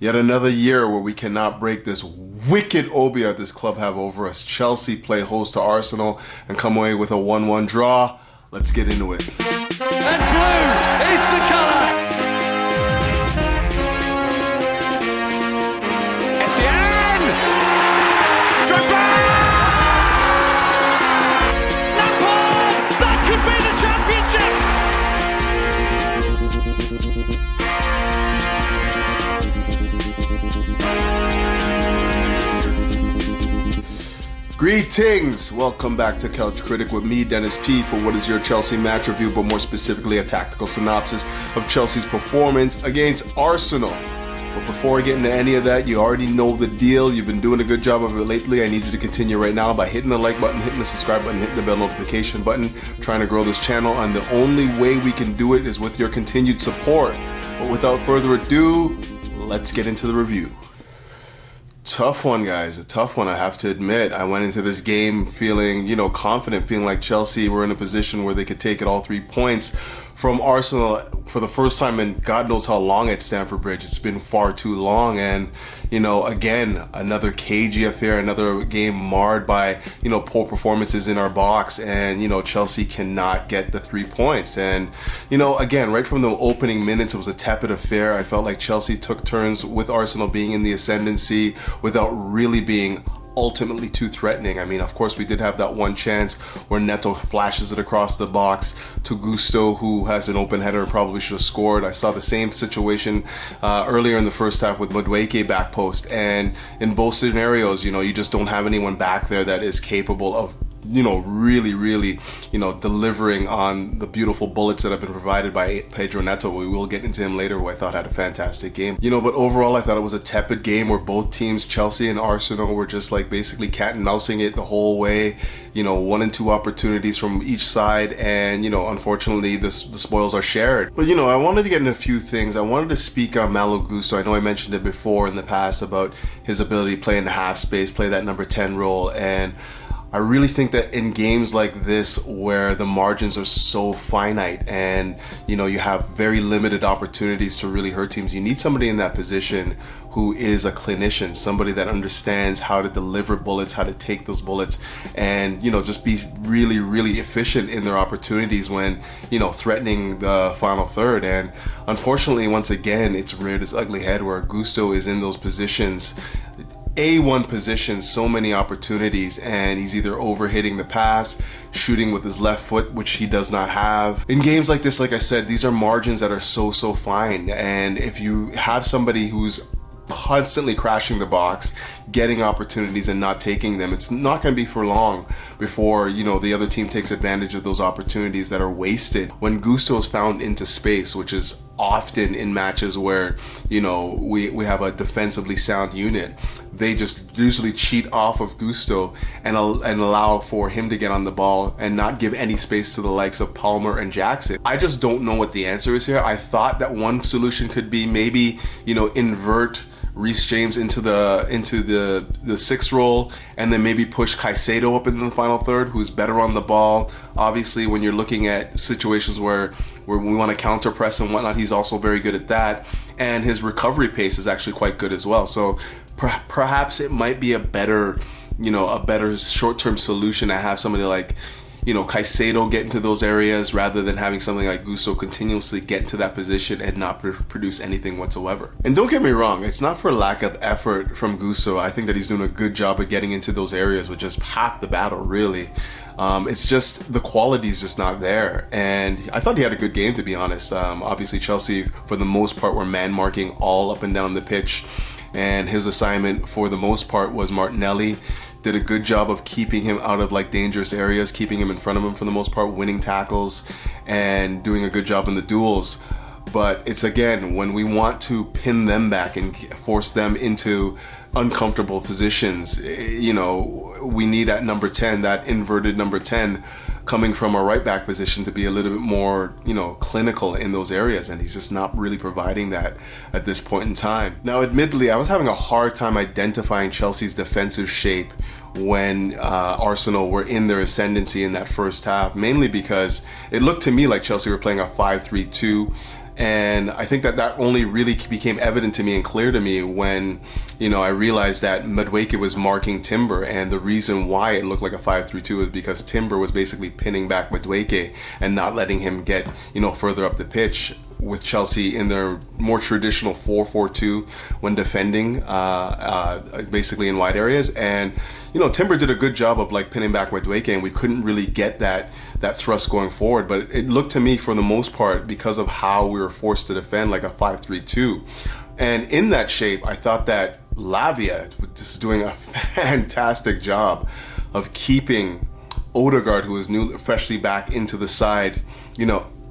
Yet another year where we cannot break this wicked obia this club have over us. Chelsea play host to Arsenal and come away with a 1-1 draw. Let's get into it. And blue is the colour. Essien! Drogba! Lampard! That could be the championship! Greetings! Welcome back to Couch Critic with me, Dennis P, for what is your Chelsea match review, but more specifically a tactical synopsis of Chelsea's performance against Arsenal. But before I get into any of that, you already know the deal. You've been doing a good job of it lately. I need you to continue right now by hitting the like button, hitting the subscribe button, hitting the bell notification button, trying to grow this channel, and the only way we can do it is with your continued support. But without further ado, let's get into the review. Tough one, guys. A tough one, I have to admit. I went into this game feeling, confident, feeling like Chelsea were in a position where they could take it all 3 points from Arsenal for the first time in God knows how long at Stamford Bridge. It's been far too long. And, again, another cagey affair, another game marred by, poor performances in our box. And, Chelsea cannot get the 3 points. And, again, right from the opening minutes, it was a tepid affair. I felt like Chelsea took turns with Arsenal being in the ascendancy without really being ultimately too threatening. I mean, of course, we did have that one chance where Neto flashes it across the box to Gusto, who has an open header and probably should have scored. I saw the same situation earlier in the first half with Madueke back post, and in both scenarios, you just don't have anyone back there that is capable of really, delivering on the beautiful bullets that have been provided by PEDRO Neto. We will get into him later, who I thought had a fantastic game. But overall, I thought it was a tepid game where both teams, Chelsea and Arsenal, were just like basically cat and mousing it the whole way. 1 and 2 opportunities from each side, and unfortunately, the spoils are shared. But I wanted to get into a few things. I wanted to speak on Malo Gusto. I know I mentioned it before in the past about his ability to play in the half space, play that number 10 role, and I really think that in games like this where the margins are so finite and you have very limited opportunities to really hurt teams, you need somebody in that position who is a clinician, somebody that understands how to deliver bullets, how to take those bullets, and just be really efficient in their opportunities when threatening the final third. And unfortunately, once again, it's reared its ugly head where Gusto is in those positions, A1 position, so many opportunities, and he's either overhitting the pass, shooting with his left foot, which he does not have. In games like this, like I said, these are margins that are so fine, and if you have somebody who's constantly crashing the box, getting opportunities and not taking them, it's not going to be for long before the other team takes advantage of those opportunities that are wasted. When Gusto is found into space, which is often in matches where we have a defensively sound unit, they just usually cheat off of Gusto and allow for him to get on the ball and not give any space to the likes of Palmer and Jackson. I just don't know what the answer is here. I thought that one solution could be maybe invert Reece James into the 6th role, and then maybe push Caicedo up into the final third, who's better on the ball. Obviously, when you're looking at situations where we want to counter press and whatnot, he's also very good at that, and his recovery pace is actually quite good as well. So perhaps it might be a better short-term solution to have somebody like Caicedo get into those areas rather than having something like Gusto continuously get into that position and not produce anything whatsoever. And don't get me wrong, it's not for lack of effort from Gusto. I think that he's doing a good job of getting into those areas with just half the battle, really. It's just the quality is just not there, and I thought he had a good game, to be honest. Obviously, Chelsea, for the most part, were man marking all up and down the pitch, and his assignment for the most part was Martinelli. Did a good job of keeping him out of dangerous areas, keeping him in front of him for the most part, winning tackles, and doing a good job in the duels. But it's, again, when we want to pin them back and force them into uncomfortable positions, we need that number 10, that inverted number 10 coming from a right back position to be a little bit more, clinical in those areas, and he's just not really providing that at this point in time. Now, admittedly, I was having a hard time identifying Chelsea's defensive shape when Arsenal were in their ascendancy in that first half, mainly because it looked to me like Chelsea were playing a 5-3-2, And I think that only really became evident to me and clear to me when, I realized that Madueke was marking Timber, and the reason why it looked like a 5-3-2 is because Timber was basically pinning back Madueke and not letting him get, further up the pitch, with Chelsea in their more traditional 4-4-2 when defending, basically in wide areas. And Timber did a good job of pinning back Madueke, and we couldn't really get that thrust going forward. But it looked to me, for the most part, because of how we were forced to defend, like a 5-3-2. And in that shape, I thought that Lavia was just doing a fantastic job of keeping Odegaard, who was freshly back into the side,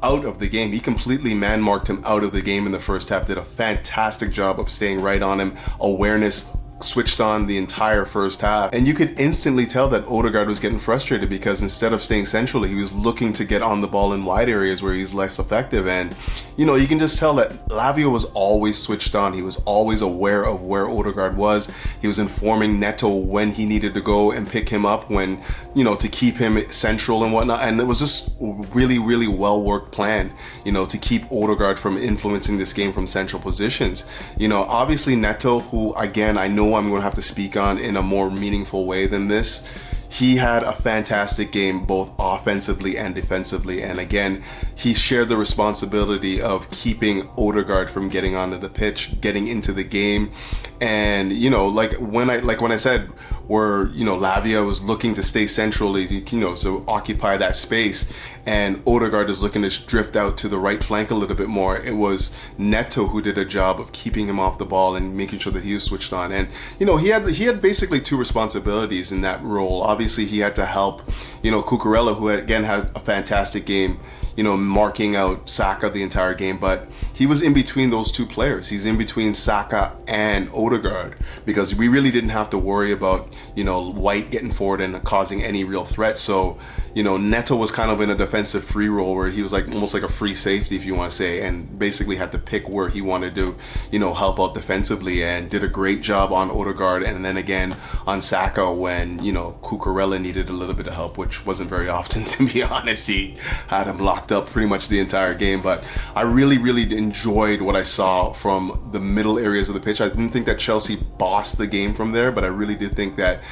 out of the game. He completely man-marked him out of the game in the first half, did a fantastic job of staying right on him. Awareness switched on the entire first half, and you could instantly tell that Odegaard was getting frustrated because instead of staying centrally, he was looking to get on the ball in wide areas where he's less effective. And you can just tell that Lavia was always switched on. He was always aware of where Odegaard was. He was informing Neto when he needed to go and pick him up, when to keep him central and whatnot. And it was just really, really well worked plan, to keep Odegaard from influencing this game from central positions. Obviously Neto, who again I know I'm going to have to speak on in a more meaningful way than this, he had a fantastic game both offensively and defensively. And again, he shared the responsibility of keeping Odegaard from getting onto the pitch, getting into the game. And when I said where Lavia was looking to stay centrally, to occupy that space, and Odegaard is looking to drift out to the right flank a little bit more, it was Neto who did a job of keeping him off the ball and making sure that he was switched on. And he had basically two responsibilities in that role. Obviously he had to help Cucurella, who again had a fantastic game, marking out Saka the entire game, but he was in between those two players. He's in between Saka and Odegaard, because we really didn't have to worry about, White getting forward and causing any real threat. So, Neto was kind of in a defensive free role where he was almost like a free safety, if you want to say, and basically had to pick where he wanted to, help out defensively, and did a great job on Odegaard, and then again on Saka when, Cucurella needed a little bit of help, which wasn't very often, to be honest. He had him locked up pretty much the entire game. But I really, really enjoyed what I saw from the middle areas of the pitch. I didn't think that Chelsea bossed the game from there, but I really did think that,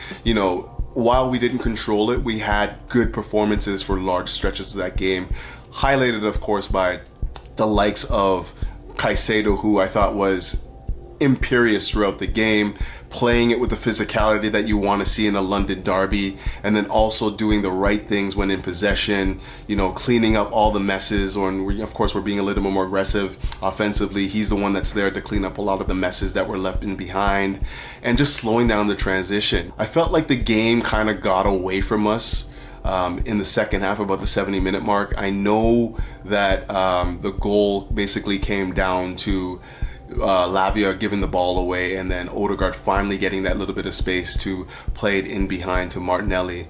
while we didn't control it, we had good performances for large stretches of that game, highlighted, of course, by the likes of Caicedo, who I thought was imperious throughout the game, playing it with the physicality that you want to see in a London derby, and then also doing the right things when in possession, cleaning up all the messes, or of course we're being a little bit more aggressive offensively. He's the one that's there to clean up a lot of the messes that were left in behind, and just slowing down the transition. I felt like the game kind of got away from us in the second half, about the 70-minute mark. I know that the goal basically came down to Lavia giving the ball away, and then Odegaard finally getting that little bit of space to play it in behind to Martinelli.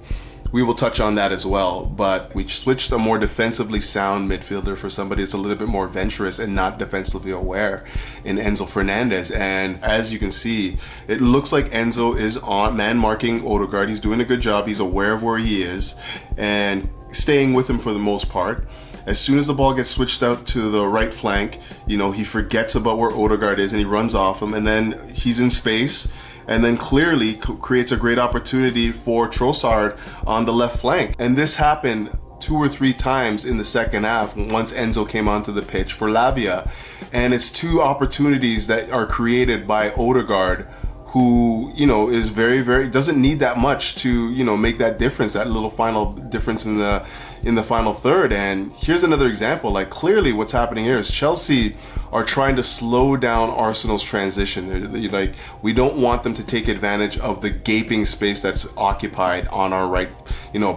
We will touch on that as well, but we switched a more defensively sound midfielder for somebody that's a little bit more adventurous and not defensively aware in Enzo Fernandez. And as you can see, it looks like Enzo is on man marking Odegaard. He's doing a good job. He's aware of where he is and staying with him for the most part. As soon as the ball gets switched out to the right flank, he forgets about where Odegaard is and he runs off him, and then he's in space, and then clearly creates a great opportunity for Trossard on the left flank. And this happened 2 or 3 times in the second half once Enzo came onto the pitch for Lavia. And it's 2 opportunities that are created by Odegaard, who, is very, very, doesn't need that much to, make that difference, that little final difference in the final third. And here's another example. Clearly what's happening here is Chelsea are trying to slow down Arsenal's transition. We don't want them to take advantage of the gaping space that's occupied on our right,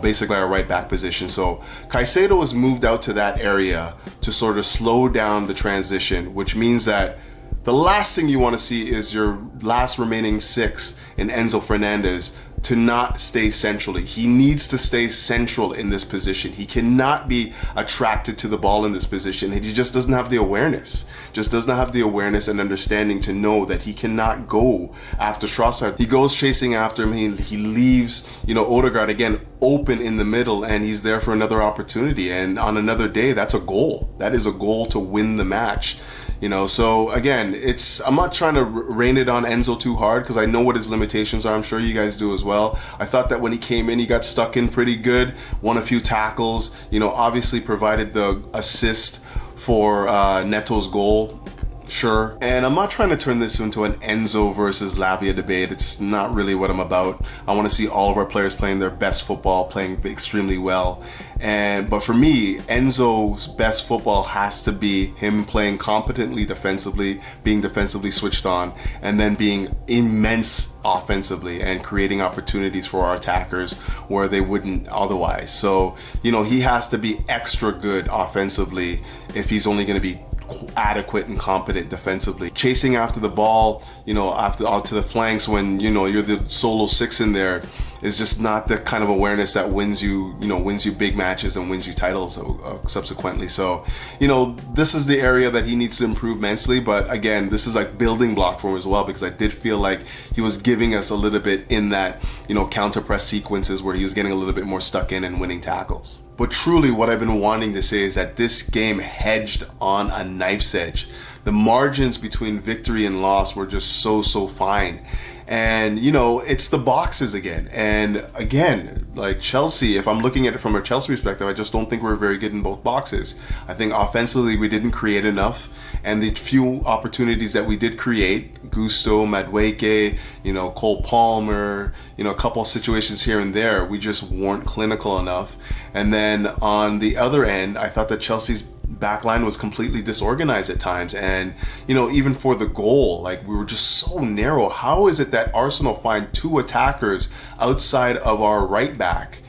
basically our right back position. So Caicedo was moved out to that area to sort of slow down the transition, which means that the last thing you want to see is your last remaining 6 in Enzo Fernandez to not stay centrally. He needs to stay central in this position. He cannot be attracted to the ball in this position. He just doesn't have the awareness. Just does not have the awareness and understanding to know that he cannot go after Trossard. He goes chasing after him. He leaves, Odegaard again open in the middle, and he's there for another opportunity. And on another day, that's a goal. That is a goal to win the match. So again, I'm not trying to rain it on Enzo too hard because I know what his limitations are. I'm sure you guys do as well. I thought that when he came in, he got stuck in pretty good, won a few tackles, obviously provided the assist for Neto's goal. Sure. And I'm not trying to turn this into an Enzo versus Lavia debate. It's not really what I'm about. I want to see all of our players playing their best football, playing extremely well. But for me, Enzo's best football has to be him playing competently defensively, being defensively switched on, and then being immense offensively and creating opportunities for our attackers where they wouldn't otherwise. So, he has to be extra good offensively if he's only going to be adequate and competent defensively. Chasing after the ball, out to the flanks when, you're the solo six in there is just not the kind of awareness that wins you big matches and wins you titles subsequently. So, this is the area that he needs to improve immensely. But again, this is like building block for him as well, because I did feel like he was giving us a little bit in that, counter press sequences where he was getting a little bit more stuck in and winning tackles. But truly what I've been wanting to say is that this game hedged on a knife's edge. The margins between victory and loss were just so fine. And, it's the boxes again. And again, like Chelsea, if I'm looking at it from a Chelsea perspective, I just don't think we're very good in both boxes. I think offensively we didn't create enough. And the few opportunities that we did create, Gusto, Madueke, Cole Palmer, a couple of situations here and there, we just weren't clinical enough. And then on the other end, I thought that Chelsea's backline was completely disorganized at times, and even for the goal, like we were just so narrow. How is it that Arsenal find two attackers outside of our right back,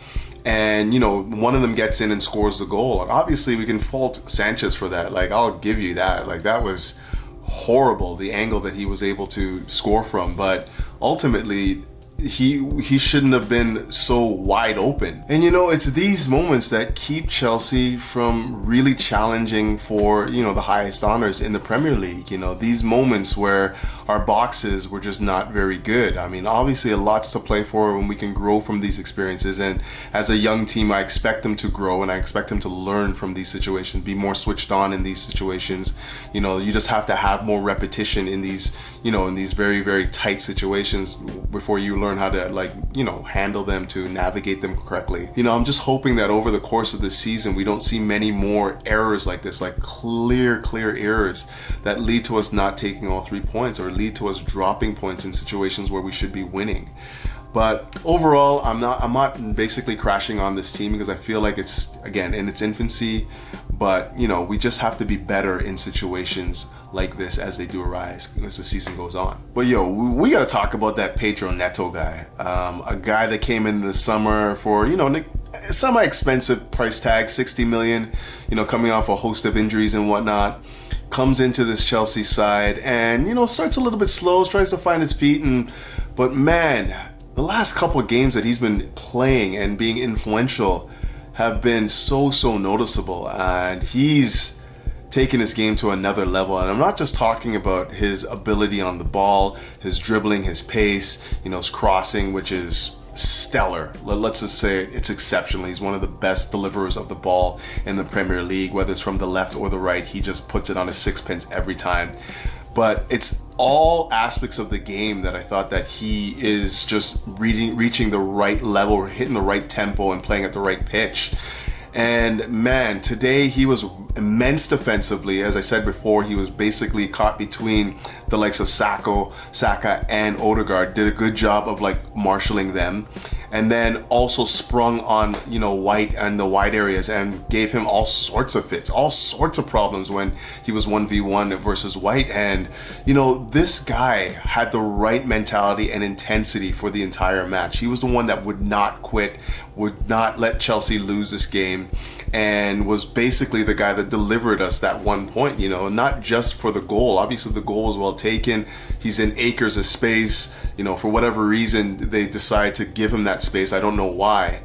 and one of them gets in and scores the goal? Like, obviously we can fault Sanchez for that, like I'll give you that, like that was horrible, the angle that he was able to score from, but ultimately he shouldn't have been so wide open. And it's these moments that keep Chelsea from really challenging for the highest honors in the Premier League. These moments where our boxes were just not very good. I mean, obviously a lot's to play for when we can grow from these experiences, and as a young team I expect them to grow and I expect them to learn from these situations, be more switched on in these situations. You just have to have more repetition in these in these very, very tight situations before you learn how to handle them, to navigate them correctly. I'm just hoping that over the course of the season we don't see many more errors like this, like clear errors that lead to us not taking all 3 points or lead to us dropping points in situations where we should be winning. But overall, I'm not basically crashing on this team because I feel like it's, again, in its infancy, but we just have to be better in situations like this as they do arise as the season goes on. But we got to talk about that PEDRO Neto guy, a guy that came in the summer for semi-expensive price tag, 60 million, coming off a host of injuries and whatnot, comes into this Chelsea side and starts a little bit slow, tries to find his feet, but man, the last couple of games that he's been playing and being influential have been so noticeable, and he's taken his game to another level. And I'm not just talking about his ability on the ball, his dribbling, his pace, his crossing, which is stellar. Let's just say it's exceptional. He's one of the best deliverers of the ball in the Premier League, whether it's from the left or the right. He just puts it on a sixpence every time. But it's all aspects of the game that I thought that he is just reaching the right level, hitting the right tempo and playing at the right pitch. And man, today he was immense defensively. As I said before, he was basically caught between the likes of Saka and Odegaard. Did a good job of marshalling them, and then also sprung on White and the wide areas and gave him all sorts of fits, all sorts of problems when he was 1v1 versus White. And this guy had the right mentality and intensity for the entire match. He was the one that would not quit, would not let Chelsea lose this game. and was basically the guy that delivered us that 1 point, not just for the goal. Obviously the goal was well taken. He's in acres of space, for whatever reason they decide to give him that space. I don't know why.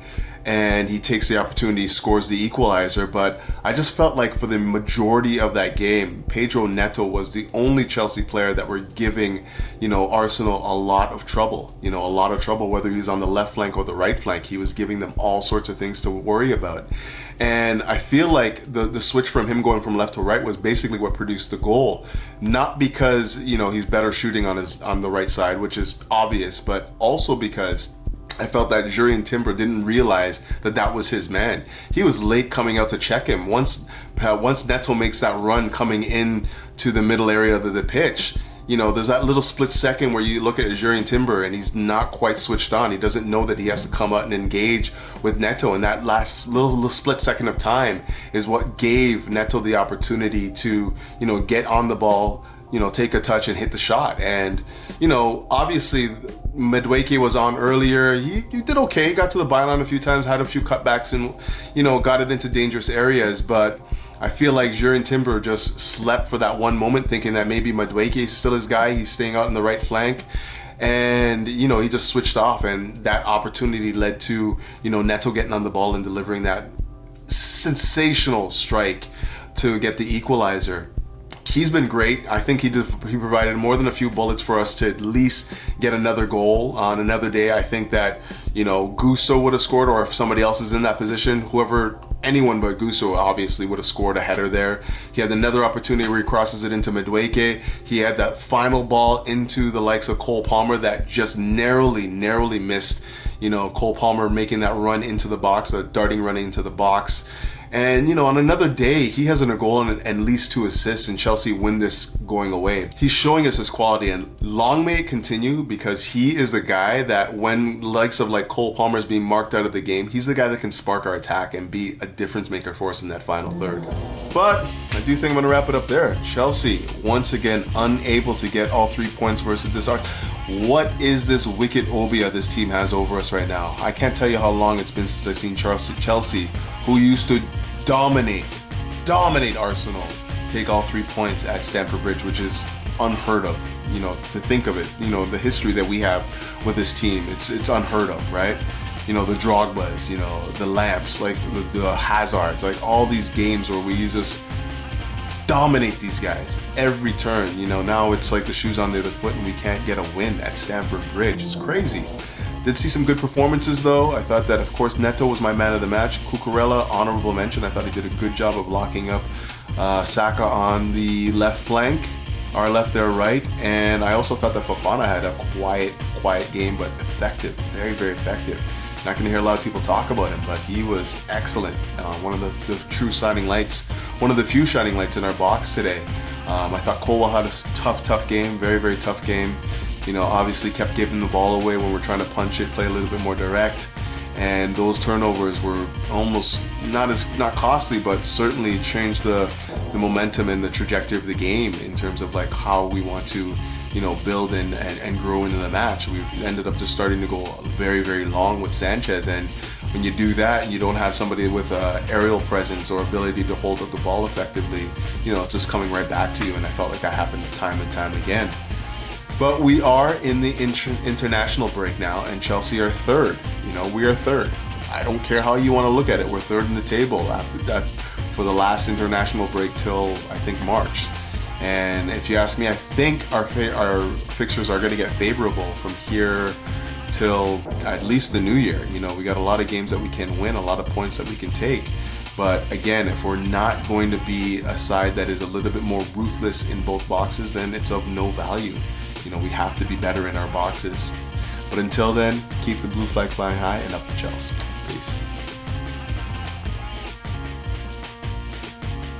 And he takes the opportunity, scores the equalizer. But I just felt like for the majority of that game, PEDRO Neto was the only Chelsea player that were giving, Arsenal a lot of trouble. Whether he was on the left flank or the right flank. He was giving them all sorts of things to worry about. And I feel like the switch from him going from left to right was basically what produced the goal. Not because, he's better shooting on the right side, which is obvious, but also because I felt that Jurrien Timber didn't realize that was his man. He was late coming out to check him. Once Neto makes that run coming in to the middle area of the pitch, there's that little split second where you look at Jurrien Timber and he's not quite switched on. He doesn't know that he has to come out and engage with Neto. And that last little split second of time is what gave Neto the opportunity to, get on the ball, take a touch and hit the shot. And, obviously Madueke was on earlier. He did okay. He got to the byline a few times, had a few cutbacks and, got it into dangerous areas. But I feel like Jurrien Timber just slept for that one moment, thinking that maybe Madueke is still his guy. He's staying out in the right flank. And, he just switched off. And that opportunity led to, Neto getting on the ball and delivering that sensational strike to get the equalizer. He's been great. I think he provided more than a few bullets for us to at least get another goal on another day. I think that, Gusto would have scored, or if somebody else is in that position, anyone but Gusto obviously would have scored a header there. He had another opportunity where he crosses it into Madueke. He had that final ball into the likes of Cole Palmer that just narrowly missed. Cole Palmer making that run into the box, a darting run into the box. And, on another day, he has a goal and at least 2 assists, and Chelsea win this going away. He's showing us his quality, and long may it continue, because he is the guy that when likes of like Cole Palmer is being marked out of the game, he's the guy that can spark our attack and be a difference maker for us in that final third. But I do think I'm going to wrap it up there. Chelsea, once again, unable to get all 3 points versus this Arsenal. What is this wicked obia this team has over us right now? I can't tell you how long it's been since I've seen Chelsea, who used to dominate Arsenal, take all 3 points at Stamford Bridge, which is unheard of. To think of it, the history that we have with this team, it's unheard of, right? The Drogbas, the Lamps, like the Hazards, like all these games where we just dominate these guys every turn. Now it's like the shoes on the other foot and we can't get a win at Stamford Bridge. It's crazy. Did see some good performances though. I thought that, of course, Neto was my man of the match. Cucurella, honorable mention. I thought he did a good job of locking up Saka on the left flank, our left, their right. And I also thought that Fofana had a quiet game, but effective, very, very effective. Not going to hear a lot of people talk about him, but he was excellent. One of the true shining lights, one of the few shining lights in our box today. I thought Colwell had a tough game, very, very tough game. Obviously kept giving the ball away when we're trying to punch it, play a little bit more direct. And those turnovers were almost not costly, but certainly changed the momentum and the trajectory of the game in terms of like how we want to, build and grow into the match. We ended up just starting to go very, very long with Sanchez. And when you do that, you don't have somebody with aerial presence or ability to hold up the ball effectively, it's just coming right back to you. And I felt like that happened time and time again. But we are in the international break now, and Chelsea are third. We are third. I don't care how you want to look at it. We're third in the table after that for the last international break till I think March. And if you ask me, I think our fixtures are going to get favorable from here till at least the new year. We got a lot of games that we can win, a lot of points that we can take. But again, if we're not going to be a side that is a little bit more ruthless in both boxes, then it's of no value. We have to be better in our boxes. But until then, keep the blue flag flying high and up the Chelsea. Peace.